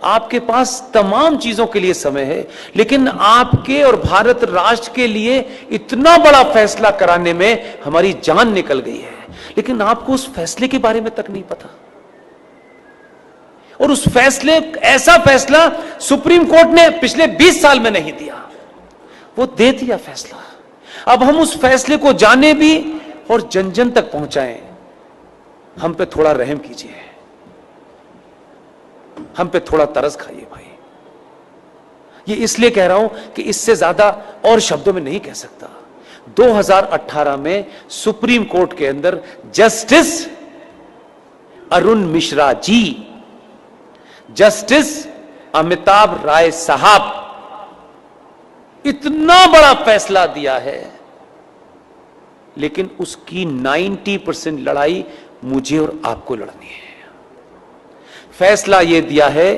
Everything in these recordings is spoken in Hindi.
आपके पास तमाम चीजों के लिए समय है, लेकिन आपके और भारत राष्ट्र के लिए इतना बड़ा फैसला कराने में हमारी जान निकल गई है, लेकिन आपको उस फैसले के बारे में तक नहीं पता। और उस फैसले, ऐसा फैसला सुप्रीम कोर्ट ने पिछले 20 साल में नहीं दिया, वो दे दिया फैसला। अब हम उस फैसले को जाने भी और जन जन तक पहुंचाएं। हम पे थोड़ा रहम कीजिए, हम पे थोड़ा तरस खाइए भाई। ये इसलिए कह रहा हूं कि इससे ज्यादा और शब्दों में नहीं कह सकता। 2018 में सुप्रीम कोर्ट के अंदर जस्टिस अरुण मिश्रा जी, जस्टिस अमिताभ राय साहब इतना बड़ा फैसला दिया है, लेकिन उसकी 90% लड़ाई मुझे और आपको लड़नी है। फैसला यह दिया है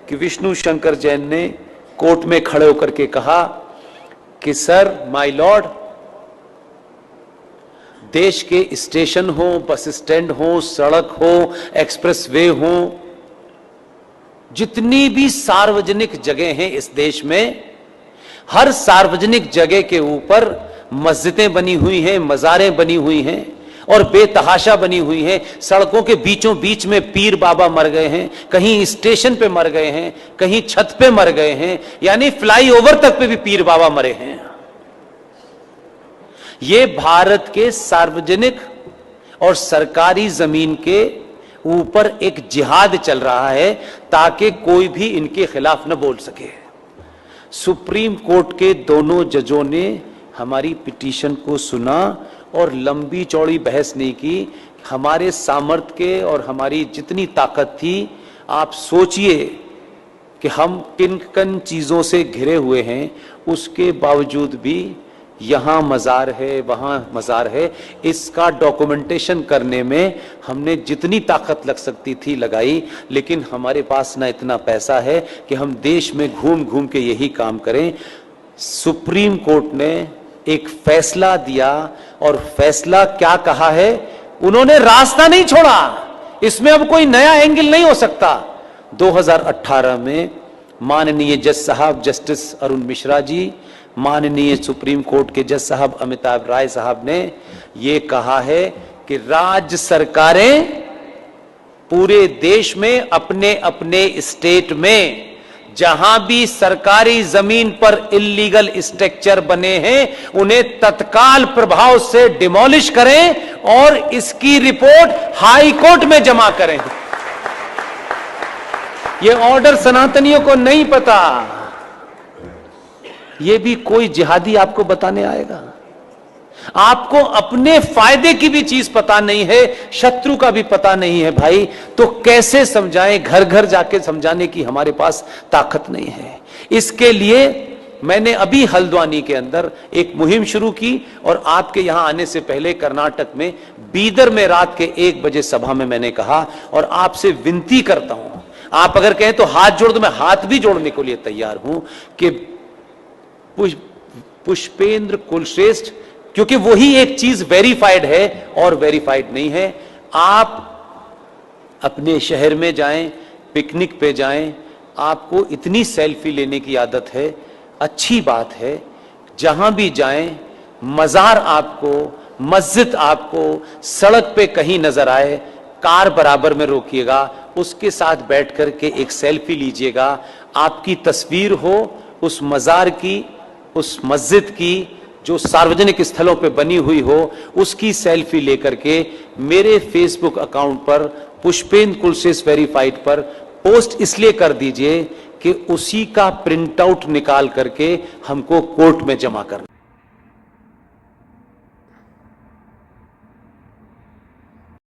कि विष्णु शंकर जैन ने कोर्ट में खड़े होकर के कहा कि सर, माय लॉर्ड, देश के स्टेशन हो, बस स्टैंड हो, सड़क हो, एक्सप्रेसवे हो, जितनी भी सार्वजनिक जगह हैं इस देश में, हर सार्वजनिक जगह के ऊपर मस्जिदें बनी हुई हैं, मज़ारें बनी हुई हैं और बेतहाशा बनी हुई हैं। सड़कों के बीचों बीच में पीर बाबा मर गए हैं, कहीं स्टेशन पे मर गए हैं, कहीं छत पे मर गए हैं, यानी फ्लाईओवर तक पे भी पीर बाबा मरे हैं। ये भारत के सार्वजनिक और सरकारी जमीन के ऊपर एक जिहाद चल रहा है ताकि कोई भी इनके खिलाफ न बोल सके। सुप्रीम कोर्ट के दोनों जजों ने हमारी पिटीशन को सुना और लंबी चौड़ी बहस नहीं की। हमारे सामर्थ्य के और हमारी जितनी ताकत थी, आप सोचिए कि हम किन किन चीजों से घिरे हुए हैं, उसके बावजूद भी यहां मजार है, वहां मजार है, इसका डॉक्यूमेंटेशन करने में हमने जितनी ताकत लग सकती थी लगाई, लेकिन हमारे पास ना इतना पैसा है कि हम देश में घूम घूम के यही काम करें। सुप्रीम कोर्ट ने एक फैसला दिया और फैसला क्या कहा है, उन्होंने रास्ता नहीं छोड़ा, इसमें अब कोई नया एंगल नहीं हो सकता। 2018 में माननीय जज साहब जस्टिस अरुण मिश्रा जी, माननीय सुप्रीम कोर्ट के जज साहब अमिताभ राय साहब ने यह कहा है कि राज्य सरकारें पूरे देश में अपने अपने स्टेट में जहां भी सरकारी जमीन पर इल्लीगल स्ट्रक्चर बने हैं, उन्हें तत्काल प्रभाव से डिमोलिश करें और इसकी रिपोर्ट हाई कोर्ट में जमा करें। यह ऑर्डर सनातनियों को नहीं पता, यह भी कोई जिहादी आपको बताने आएगा। आपको अपने फायदे की भी चीज पता नहीं है, शत्रु का भी पता नहीं है भाई, तो कैसे समझाएं? घर घर जाके समझाने की हमारे पास ताकत नहीं है। इसके लिए मैंने अभी हल्द्वानी के अंदर एक मुहिम शुरू की और आपके यहां आने से पहले कर्नाटक में बीदर में रात के 1 बजे सभा में मैंने कहा, और आपसे विनती करता हूं, आप अगर कहें तो हाथ जोड़ दो, मैं हाथ भी जोड़ने के लिए तैयार हूं कि पुष्पेंद्र कुलश्रेष्ठ, क्योंकि वही एक चीज वेरीफाइड है और वेरीफाइड नहीं है। आप अपने शहर में जाएं, पिकनिक पे जाएं, आपको इतनी सेल्फी लेने की आदत है, अच्छी बात है। जहां भी जाएं, मजार आपको, मस्जिद आपको सड़क पे कहीं नजर आए, कार बराबर में रोकिएगा, उसके साथ बैठ करके एक सेल्फी लीजिएगा। आपकी तस्वीर हो उस मजार की, उस मस्जिद की जो सार्वजनिक स्थलों पे बनी हुई हो, उसकी सेल्फी लेकर के मेरे फेसबुक अकाउंट पर पुष्पेंद्र कुलश्रेष्ठ वेरीफाइड पर पोस्ट इसलिए कर दीजिए कि उसी का प्रिंट आउट निकाल करके हमको कोर्ट में जमा करना।